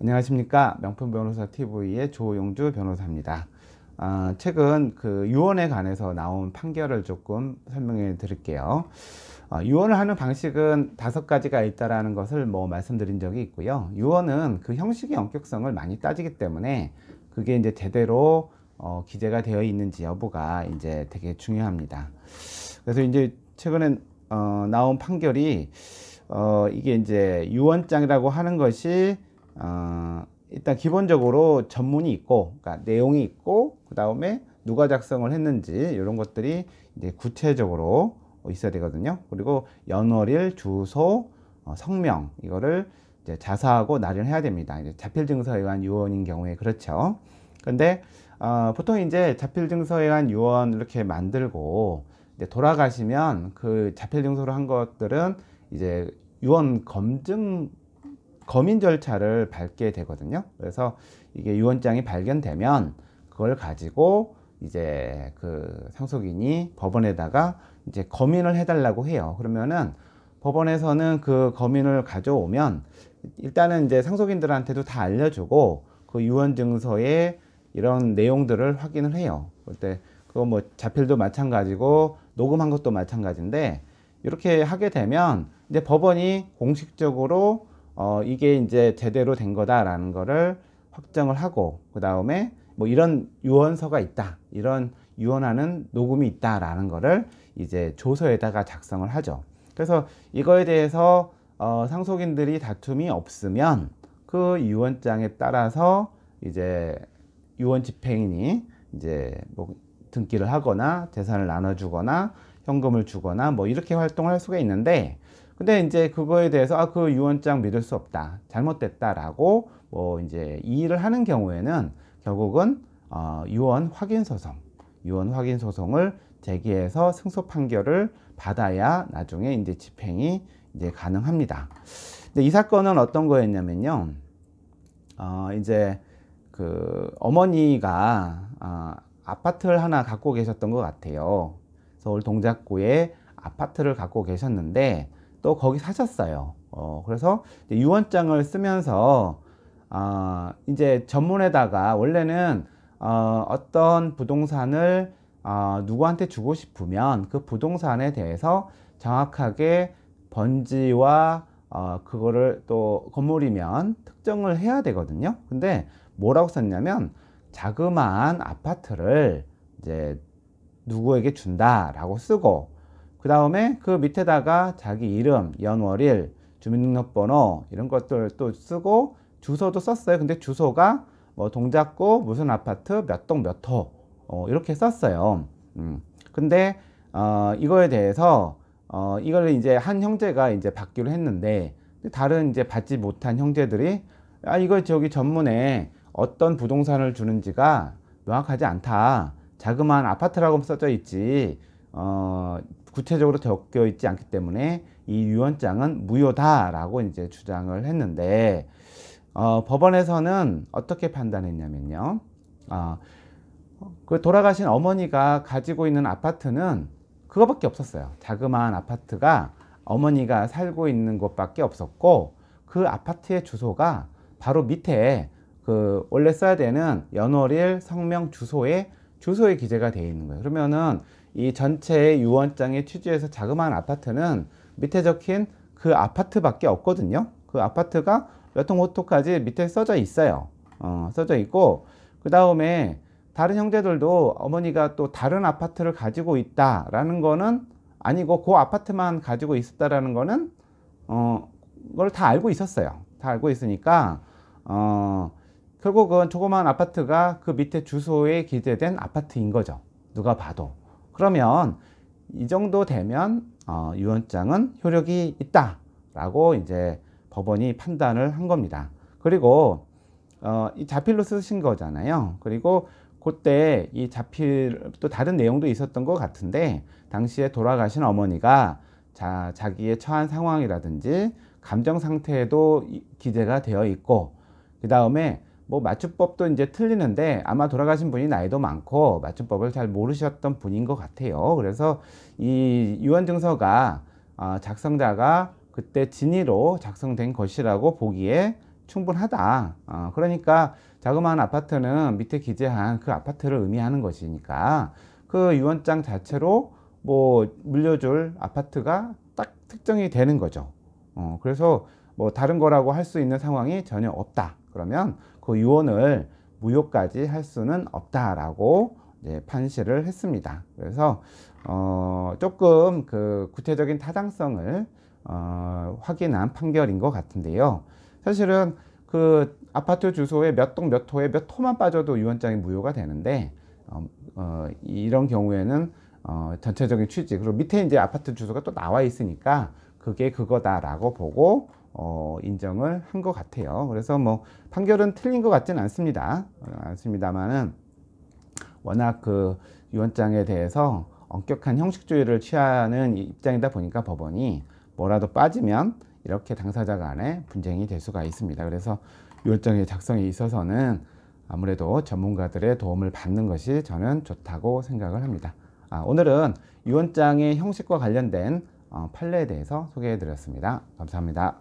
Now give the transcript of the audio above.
안녕하십니까. 명품변호사 TV의 조용주 변호사입니다. 최근 그 유언에 관해서 나온 판결을 조금 설명해 드릴게요. 유언을 하는 방식은 5가지가 있다라는 것을 말씀드린 적이 있고요. 유언은 그 형식의 엄격성을 많이 따지기 때문에 그게 이제 제대로 기재가 되어 있는지 여부가 이제 되게 중요합니다. 그래서 이제 최근에 나온 판결이 이게 이제 유언장이라고 하는 것이 일단 기본적으로 전문이 있고, 그러니까 내용이 있고, 그 다음에 누가 작성을 했는지 이런 것들이 이제 구체적으로 있어야 되거든요. 그리고 연월일, 주소, 성명 이거를 이제 자사하고 날인해야 됩니다. 이제 자필 증서에 의한 유언인 경우에 그렇죠. 근데 보통 이제 자필 증서에 의한 유언 이렇게 만들고 이제 돌아가시면 그 자필 증서로 한 것들은 이제 유언 검인 절차를 밟게 되거든요. 그래서 이게 유언장이 발견되면 그걸 가지고 이제 그 상속인이 법원에다가 이제 검인을 해달라고 해요. 그러면은 법원에서는 그 검인을 가져오면 일단은 이제 상속인들한테도 다 알려주고 그 유언증서에 이런 내용들을 확인을 해요. 그때 그거 자필도 마찬가지고 녹음한 것도 마찬가지인데 이렇게 하게 되면 이제 법원이 공식적으로 이게 이제 제대로 된 거다라는 거를 확정을 하고, 그 다음에 이런 유언서가 있다, 이런 유언하는 녹음이 있다라는 거를 이제 조서에다가 작성을 하죠. 그래서 이거에 대해서 상속인들이 다툼이 없으면 그 유언장에 따라서 이제 유언 집행인이 이제 등기를 하거나 재산을 나눠주거나 현금을 주거나 이렇게 활동을 할 수가 있는데, 근데 이제 그거에 대해서 그 유언장 믿을 수 없다, 잘못됐다라고 이제 이의를 하는 경우에는 결국은 유언 확인 소송을 제기해서 승소 판결을 받아야 나중에 이제 집행이 이제 가능합니다. 근데 이 사건은 어떤 거였냐면요. 이제 그 어머니가 아파트를 하나 갖고 계셨던 것 같아요. 서울 동작구에 아파트를 갖고 계셨는데 또 거기 사셨어요. 그래서 유언장을 쓰면서 이제 전문에다가 원래는 어떤 부동산을 누구한테 주고 싶으면 그 부동산에 대해서 정확하게 번지와 그거를 또 건물이면 특정을 해야 되거든요. 근데 뭐라고 썼냐면 자그마한 아파트를 이제 누구에게 준다라고 쓰고, 그 다음에 그 밑에다가 자기 이름, 연월일, 주민등록번호 이런 것들 또 쓰고 주소도 썼어요. 근데 주소가 동작구 무슨 아파트 몇 동 몇 호 이렇게 썼어요. 근데 이거에 대해서 이걸 이제 한 형제가 이제 받기로 했는데 다른 이제 받지 못한 형제들이 이거 저기 전문에 어떤 부동산을 주는지가 명확하지 않다, 자그마한 아파트라고 써져 있지 구체적으로 적혀 있지 않기 때문에 이 유언장은 무효다라고 이제 주장을 했는데, 법원에서는 어떻게 판단했냐면요. 그 돌아가신 어머니가 가지고 있는 아파트는 그거밖에 없었어요. 자그마한 아파트가 어머니가 살고 있는 곳밖에 없었고, 그 아파트의 주소가 바로 밑에 그 원래 써야 되는 연월일, 성명, 주소에 기재가 되어 있는 거예요. 그러면은 이 전체 유언장의 취지에서 자그마한 아파트는 밑에 적힌 그 아파트밖에 없거든요. 그 아파트가 몇 동 호토까지 밑에 써져 있어요. 써져 있고, 그 다음에 다른 형제들도 어머니가 또 다른 아파트를 가지고 있다라는 거는 아니고 그 아파트만 가지고 있었다라는 거는 그걸 다 알고 있었어요. 다 알고 있으니까 결국은 조그마한 아파트가 그 밑에 주소에 기재된 아파트인 거죠. 누가 봐도. 그러면 이 정도 되면 유언장은 효력이 있다라고 이제 법원이 판단을 한 겁니다. 그리고 이 자필로 쓰신 거잖아요. 그리고 그때 이 자필 또 다른 내용도 있었던 것 같은데, 당시에 돌아가신 어머니가 자기의 처한 상황이라든지 감정 상태에도 기재가 되어 있고, 그 다음에 맞춤법도 이제 틀리는데 아마 돌아가신 분이 나이도 많고 맞춤법을 잘 모르셨던 분인 것 같아요. 그래서 이 유언증서가 작성자가 그때 진의로 작성된 것이라고 보기에 충분하다. 그러니까 자그마한 아파트는 밑에 기재한 그 아파트를 의미하는 것이니까 그 유언장 자체로 뭐 물려줄 아파트가 딱 특정이 되는 거죠. 그래서 뭐 다른 거라고 할 수 있는 상황이 전혀 없다. 그러면 그 유언을 무효까지 할 수는 없다라고 이제 판시를 했습니다. 그래서 조금 그 구체적인 타당성을 확인한 판결인 것 같은데요. 사실은 그 아파트 주소에 몇 동 몇 호에 몇 호만 빠져도 유언장이 무효가 되는데 이런 경우에는 전체적인 취지, 그리고 밑에 이제 아파트 주소가 또 나와 있으니까 그게 그거다라고 보고 인정을 한 것 같아요. 그래서 뭐 판결은 틀린 것 같진 않습니다만은 워낙 그 유언장에 대해서 엄격한 형식주의를 취하는 입장이다 보니까 법원이 뭐라도 빠지면 이렇게 당사자 간에 분쟁이 될 수가 있습니다. 그래서 유언장의 작성에 있어서는 아무래도 전문가들의 도움을 받는 것이 저는 좋다고 생각을 합니다. 오늘은 유언장의 형식과 관련된 판례에 대해서 소개해 드렸습니다. 감사합니다.